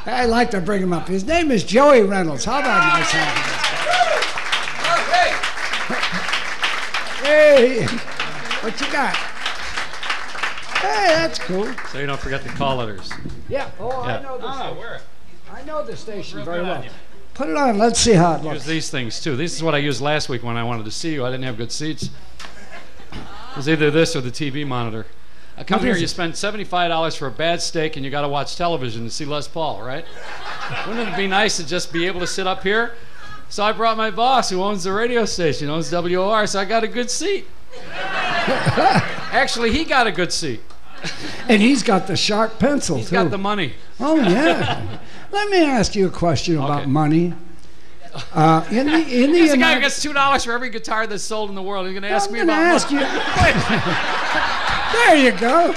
I like to bring him up. His name is Joey Reynolds. How about my son? Hey, what you got? Hey, that's cool. So you don't forget the call letters. Yeah. Oh, Yeah. I know the station. I know the station very good well. on you. Put it on. Let's see how it Use looks. these things too. This is what I used last week when I wanted to see you. I didn't have good seats. It was either this or the TV monitor. I come here, you spend $75 for a bad steak, and you got to watch television to see Les Paul, right? Wouldn't it be nice to just be able to sit up here? So I brought my boss, who owns the radio station, owns WOR, so I got a good seat. Actually, he got a good seat. And he's got the sharp pencil, He's too. got the money. Oh, yeah. Let me ask you a question about money. He's a guy who gets $2 for every guitar that's sold in the world. He's going to ask me about money. There you go.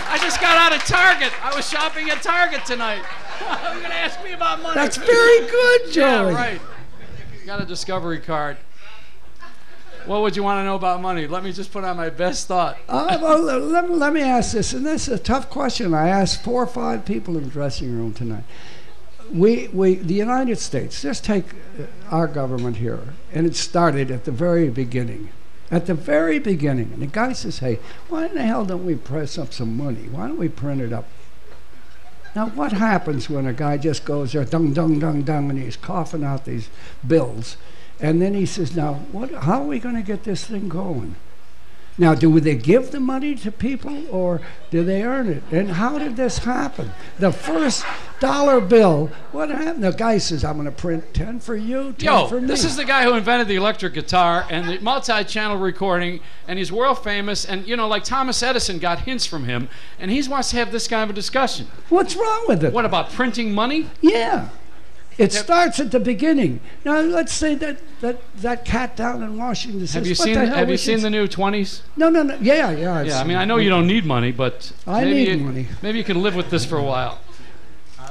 I just got out of Target. I was shopping at Target tonight. You're going to ask me about money. That's very good, Joey. Yeah, right. Got a Discovery card. What would you want to know about money? Let me just put on my best thought. Well, let me ask this, and this is a tough question. I asked 4 or 5 people in the dressing room tonight. The United States, just take our government here, and it started at the very beginning. At the very beginning. And the guy says, hey, why in the hell don't we press up some money? Why don't we print it up? Now, what happens when a guy just goes there, dung, dung, dung, dung, and he's coughing out these bills? And then he says, now, how are we going to get this thing going? Now, do they give the money to people, or do they earn it? And how did this happen? The first dollar bill, what happened? The guy says, I'm going to print 10 for you, 10 for me. This is the guy who invented the electric guitar and the multi-channel recording, and he's world famous, and, you know, like Thomas Edison got hints from him, and he wants to have this kind of a discussion. What's wrong with it? What about printing money? Yeah. It starts at the beginning. Now, let's say that cat down in Washington says, have you seen the new 20s? No. Yeah. I mean, I know you don't need money, but I need money. Maybe you can live with this for a while.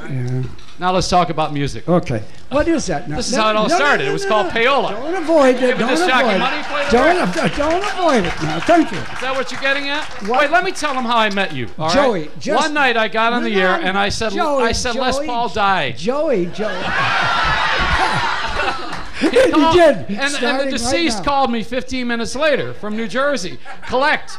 Yeah. Now let's talk about music. Okay. What is that? Now, this is how it all started. It was called payola. Don't avoid it. Don't avoid it now. Thank you. Is that what you're getting at? Wait, let me tell them how I met you. All Joey, right? One night I got on the air and I said, Les Paul died. Joey. He did. And the deceased called me 15 minutes later from New Jersey. Collect.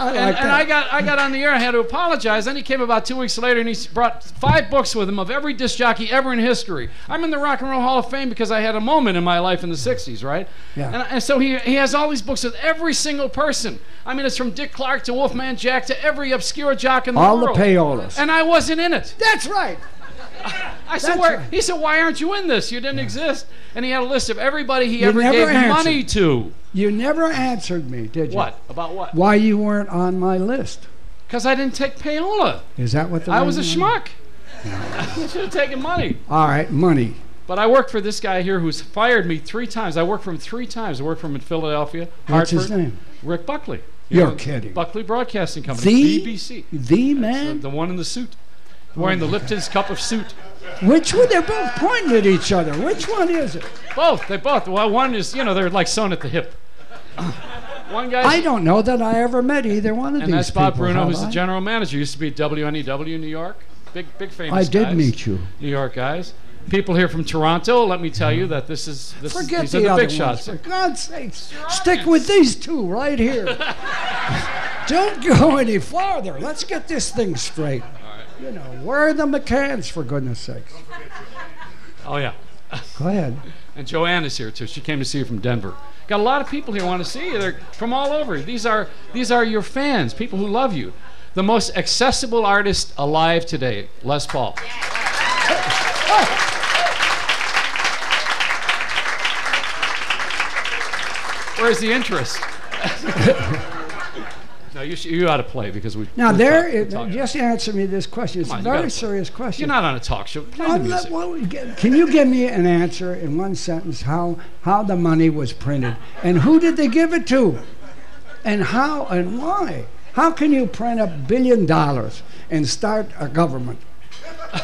I got on the air. I had to apologize. Then he came about 2 weeks later, and he brought 5 books with him of every disc jockey ever in history. I'm in the Rock and Roll Hall of Fame because I had a moment in my life in the 60s, right? Yeah. And so he has all these books with every single person. I mean, it's from Dick Clark to Wolfman Jack to every obscure jock in the world. All the payolas. And I wasn't in it. That's right. He said, why aren't you in this? You didn't exist. And he had a list of everybody he ever gave money to. You never answered me, did you? What? About what? Why you weren't on my list. Because I didn't take payola. Is that what the I was a schmuck. I should have taken money. All right, money. But I worked for this guy here who's fired me 3 times. I worked for him 3 times. I worked for him in Philadelphia, What's Hartford. his name? Rick Buckley. You're kidding. Buckley Broadcasting Company, BBC. The man? The one in the suit. Wearing the Lipton's cup of suit. Which one? They're both pointing at each other. Which one is it? Both. They both. Well, one is, they're like sewn at the hip. One guy. I don't know that I ever met either one of these people. And that's Bob Bruno, who's the general manager. Used to be at WNEW in New York. Big famous guys. I did meet you. New York guys. People here from Toronto, let me tell you that these Forget are the other big shots. For God's sakes, stick with these 2 right here. Don't go any farther. Let's get this thing straight. All right. Where are the McCanns, for goodness sakes? Oh, yeah. Go ahead. And Joanne is here, too. She came to see you from Denver. Got a lot of people here who want to see you. They're from all over. These are your fans, people who love you. The most accessible artist alive today, Les Paul. Where's the interest? No, you ought to play because we. Now just answer me this question. It's a very serious question. You're not on a talk show. Play the music. Can you give me an answer in one sentence how the money was printed and who did they give it to, and how and why? How can you print $1 billion and start a government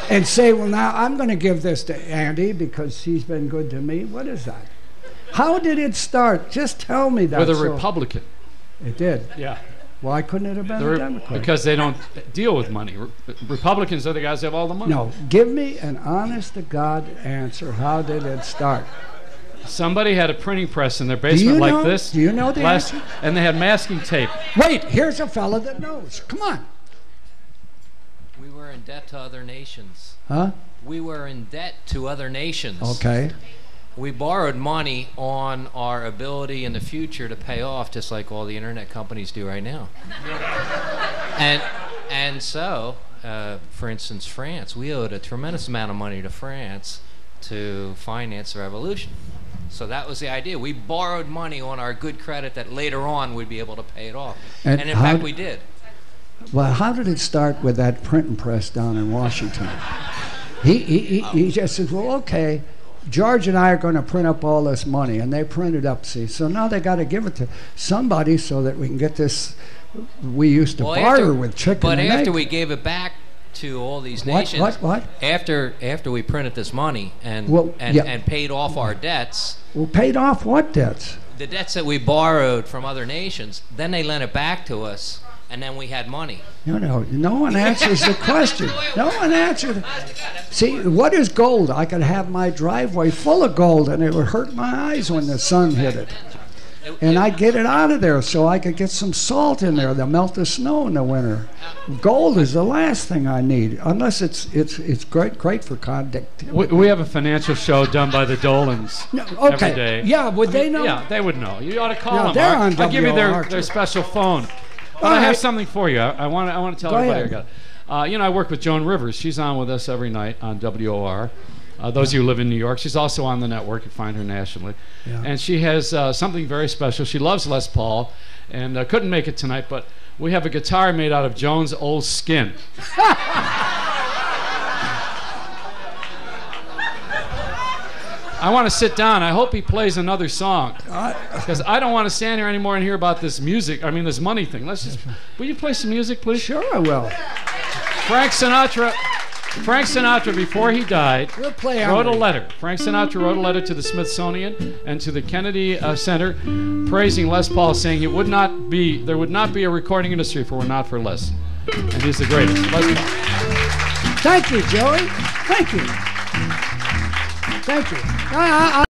and say, well, now I'm going to give this to Andy because he's been good to me? What is that? How did it start? Just tell me that. With a Republican. It did. Yeah. Why couldn't it have been a Democrat? Because they don't deal with money. Republicans are the guys that have all the money. No, give me an honest-to-God answer. How did it start? Somebody had a printing press in their basement like this. Do you know the answer? And they had masking tape. Wait, here's a fella that knows. Come on. We were in debt to other nations. Huh? We were in debt to other nations. Okay. We borrowed money on our ability in the future to pay off, just like all the internet companies do right now. And so, for instance, France, we owed a tremendous amount of money to France to finance the revolution. So that was the idea. We borrowed money on our good credit that later on we'd be able to pay it off. And in fact, we did. Well, how did it start with that printing press down in Washington? He just says, well, okay, George and I are going to print up all this money, and they printed up, see. So now they got to give it to somebody so that we can get this. We used to barter with chicken and egg. But after we gave it back to all these nations, what? After we printed this money and paid off our debts. Well, paid off what debts? The debts that we borrowed from other nations. Then they lent it back to us, and then we had money. No one answers the question. No one answered. See, what is gold? I could have my driveway full of gold, and it would hurt my eyes when the sun hit it. And I'd get it out of there so I could get some salt in there to melt the snow in the winter. Gold is the last thing I need, unless it's great for conductivity. We have a financial show done by the Dolans every day. Yeah, would they know? Yeah, they would know. You ought to call them. They're on I'll give you their WOR. special phone. But I have something for you. I want to tell everybody I got it. I work with Joan Rivers. She's on with us every night on WOR. Those of you who live in New York, she's also on the network. You find her nationally. Yeah. And she has something very special. She loves Les Paul and couldn't make it tonight, but we have a guitar made out of Joan's old skin. I want to sit down. I hope he plays another song, because I don't want to stand here anymore and hear about this music. I mean, this money thing. Will you play some music, please? Sure, I will. Frank Sinatra, before he died, wrote a letter. Frank Sinatra wrote a letter to the Smithsonian and to the Kennedy Center, praising Les Paul, saying there would not be a recording industry if it were not for Les. And he's the greatest. Les Paul. Thank you, Joey. Thank you. Thank you.